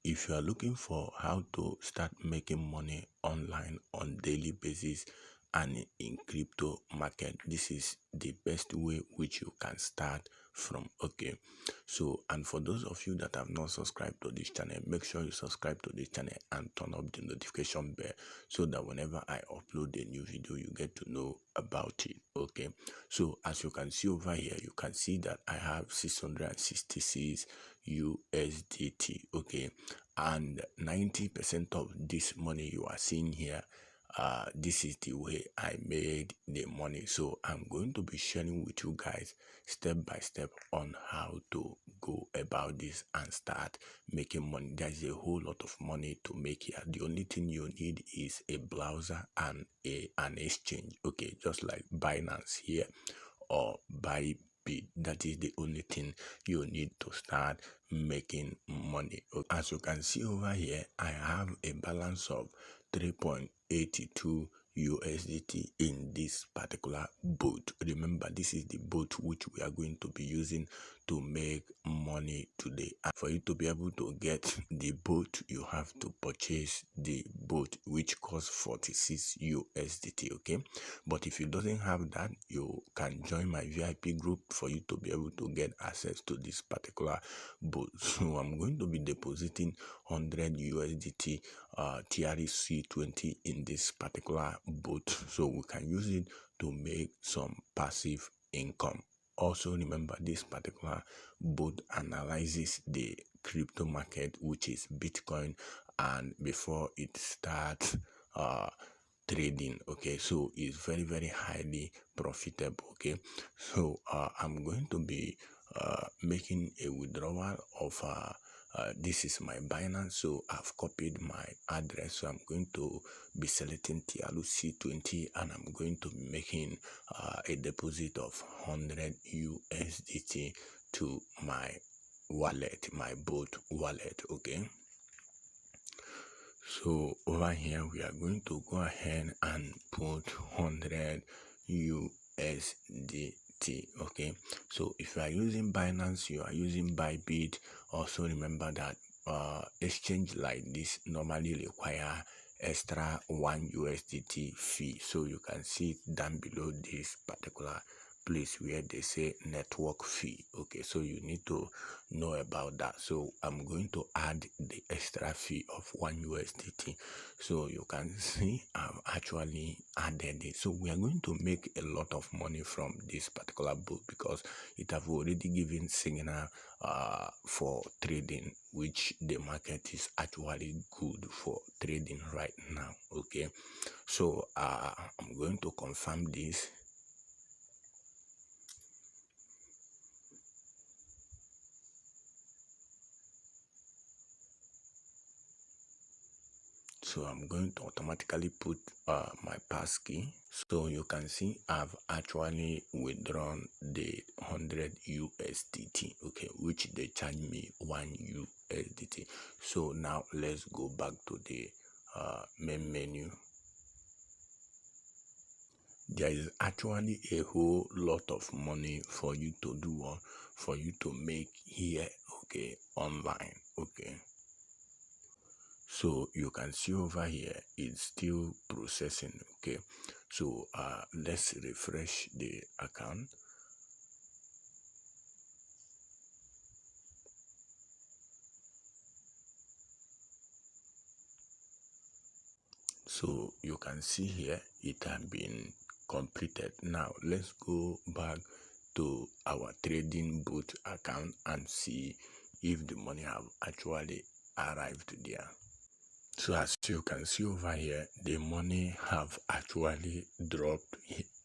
if you are looking for how to start making money online on daily basis and in crypto market, this is the best way which you can start from. Okay, so and for those of you that have not subscribed to this channel, make sure you subscribe to this channel and turn up the notification bell so that whenever I upload a new video, you get to know about it. Okay, so as you can see over here, you can see that I have 666 USDT. Okay, and 90% of this money you are seeing here, this is the way I made the money. So I'm going to be sharing with you guys step by step on how to go about this and start making money. There's a whole lot of money to make here. The only thing you need is a browser and an exchange. Okay, just like Binance here or Bybit. That is the only thing you need to start making money. As you can see over here, I have a balance of 3.82 USDT in this particular boat. Remember, this is the boat which we are going to be using to make money today. And for you to be able to get the boat, you have to purchase the boat, which costs 46 USDT. Okay, but if you doesn't have that, you can join my VIP group for you to be able to get access to this particular boat. So I'm going to be depositing 100 USDT TRC20 in this particular boat, so we can use it to make some passive income. Also remember, this particular boat analyzes the crypto market, which is Bitcoin, and before it starts trading. Okay, so it's very highly profitable. Okay, so I'm going to be making a withdrawal of this is my Binance, so I've copied my address. So I'm going to be selecting TRC20 and I'm going to be making a deposit of 100 USDT to my wallet, my boat wallet. Okay, so over here we are going to go ahead and put 100 USDT. Okay, so if you are using Binance, you are using Bybit, also remember that exchange like this normally require extra 1 USDT fee. So you can see it down below this particular place where they say network fee. Okay, so you need to know about that. So I'm going to add the extra fee of 1 USDT. So you can see I've actually added it. So we are going to make a lot of money from this particular book because it have already given signal for trading, which the market is actually good for trading right now. Okay, so I'm going to confirm this. So I'm going to automatically put my passkey. So you can see I've actually withdrawn the 100 USDT, okay, which they charge me 1 USDT. So now let's go back to the main menu. There is actually a whole lot of money for you to do, or for you to make here, okay, online. Okay, so you can see over here it's still processing. Okay, so let's refresh the account. So you can see here it has been completed. Now let's go back to our trading bot account and see if the money have actually arrived there. So as you can see over here, the money have actually dropped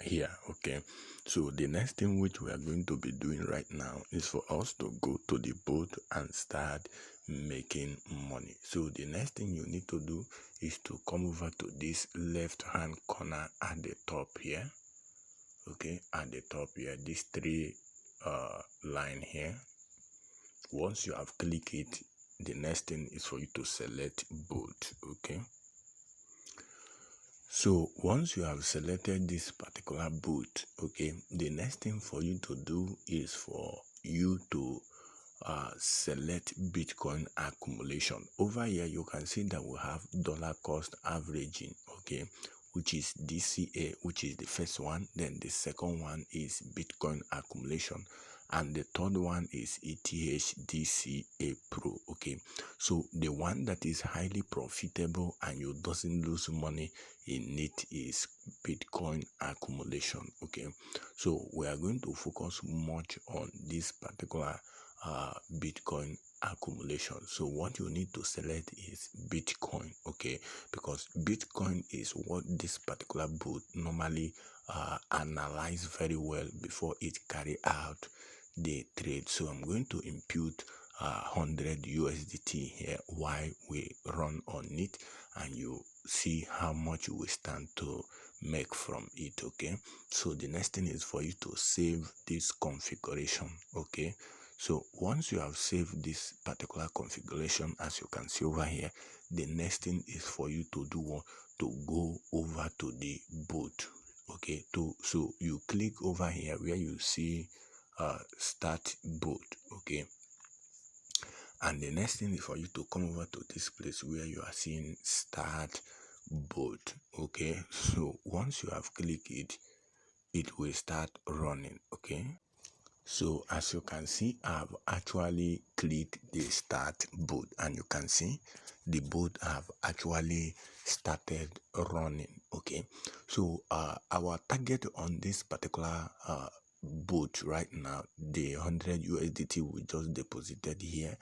here. Okay, so the next thing which we are going to be doing right now is for us to go to the boat and start making money. So the next thing you need to do is to come over to this left hand corner at the top here. Okay, at the top here, this three line here. Once you have clicked it, the next thing is for you to select boat. Okay, so once you have selected this particular boat, okay, the next thing for you to do is for you to select Bitcoin accumulation. Over here you can see that we have dollar cost averaging, okay, which is DCA, which is the first one. Then the second one is Bitcoin accumulation, and the third one is ETH DCA Pro. Okay, so the one that is highly profitable and you doesn't lose money in it is Bitcoin accumulation. Okay, so we are going to focus much on this particular Bitcoin accumulation. So what you need to select is Bitcoin, okay, because Bitcoin is what this particular bot normally analyze very well before it carry out the trade. So I'm going to impute 100 USDT here while we run on it, and you see how much you will stand to make from it. Okay, so the next thing is for you to save this configuration. Okay, so once you have saved this particular configuration, as you can see over here, the next thing is for you to do what? To go over to the bot. Okay, so you click over here where you see start bot. Okay, and the next thing is for you to come over to this place where you are seeing start bot. Okay, so once you have clicked it, it will start running. Okay, so as you can see, I've actually clicked the start bot, and you can see the bot have actually started running. Okay, so our target on this particular bot right now, the 100 USDT we just deposited here,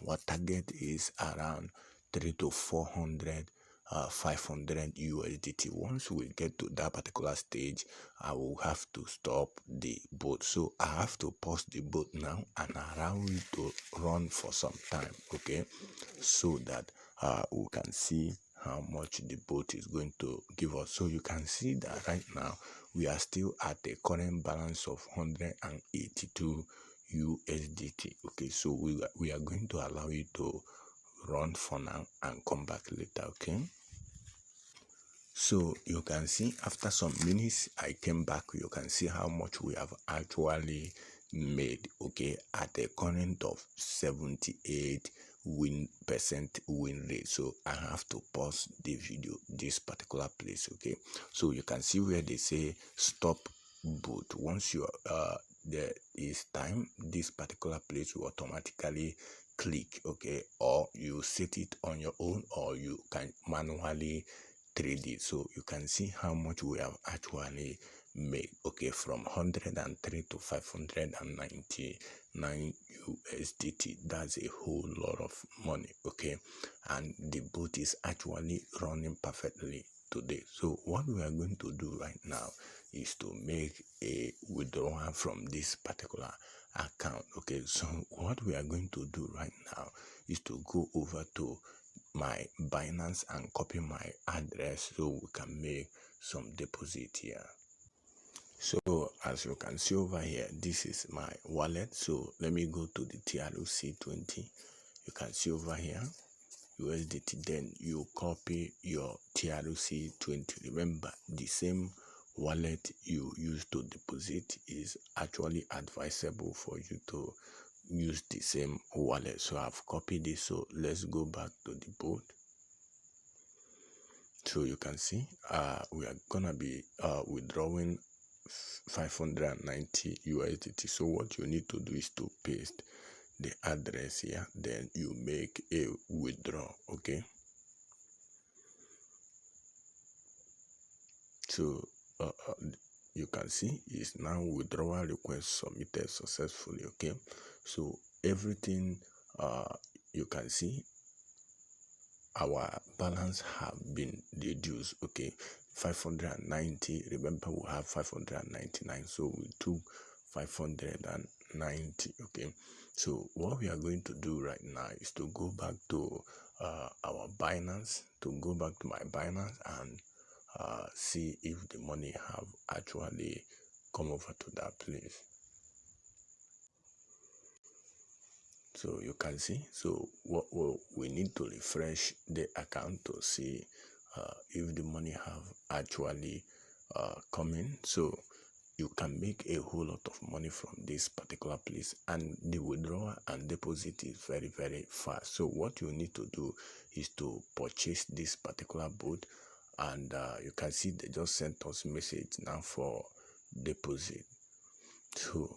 our target is around 300 to 400 500 USDT. Once we get to that particular stage, I will have to stop the bot. So I have to pause the bot now and allow it to run for some time, okay, so that we can see how much the bot is going to give us. So you can see that right now we are still at a current balance of 182 USDT. Okay, so we are going to allow it to run for now and come back later. Okay, so you can see after some minutes I came back. You can see how much we have actually made, okay, at a current of 78% win rate. So I have to pause the video this particular place. Okay, so you can see where they say stop bot. Once you there is time, this particular place will automatically click, okay, or you set it on your own, or you can manually trade it. So you can see how much we have actually made, okay, from 103 to 599 USDT. That's a whole lot of money, okay, and the bot is actually running perfectly today. So what we are going to do right now is to make a withdrawal from this particular account. Okay, so what we are going to do right now is to go over to my Binance and copy my address so we can make some deposit here. So as you can see over here, this is my wallet. So let me go to the TRC20. You can see over here USDT. Then you copy your TRC20. Remember, the same wallet you use to deposit is actually advisable for you to use the same wallet. So I've copied this. So let's go back to the bot. So you can see we are gonna be withdrawing 590 USDT. So what you need to do is to paste the address here, then you make a withdraw. Okay, so you can see it's now withdrawal request submitted successfully. Okay, so everything you can see our balance have been reduced. Okay, 590. Remember we have 599, so we took 590. Okay, so what we are going to do right now is to go back to our Binance, to go back to my Binance and see if the money have actually come over to that place. So you can see, so what we need to refresh the account to see if the money have actually come in. So you can make a whole lot of money from this particular place, and the withdrawal and deposit is very fast. So what you need to do is to purchase this particular bot, and you can see they just sent us message now for deposit. So,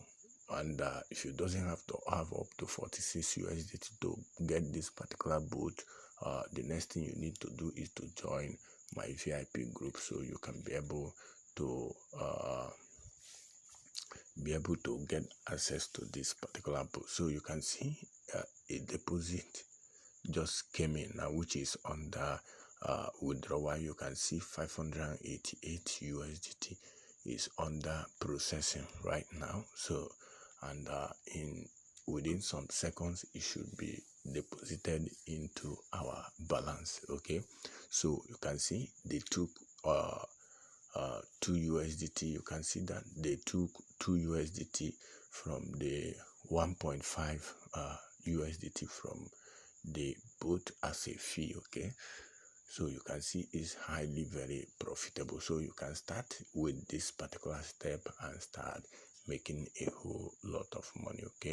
and if you doesn't have to have up to 46 USDT to get this particular bot, the next thing you need to do is to join my VIP group, so you can be able to get access to this particular bot. So you can see a deposit just came in now, which is under withdrawal. You can see 588 USDT is under processing right now. So, and within some seconds it should be deposited into our balance. Okay, so you can see they took 2 USDT. You can see that they took 2 USDT from the 1.5 USDT from the bot as a fee. Okay, so you can see it's highly very profitable. So you can start with this particular step and start making a whole lot of money. Okay.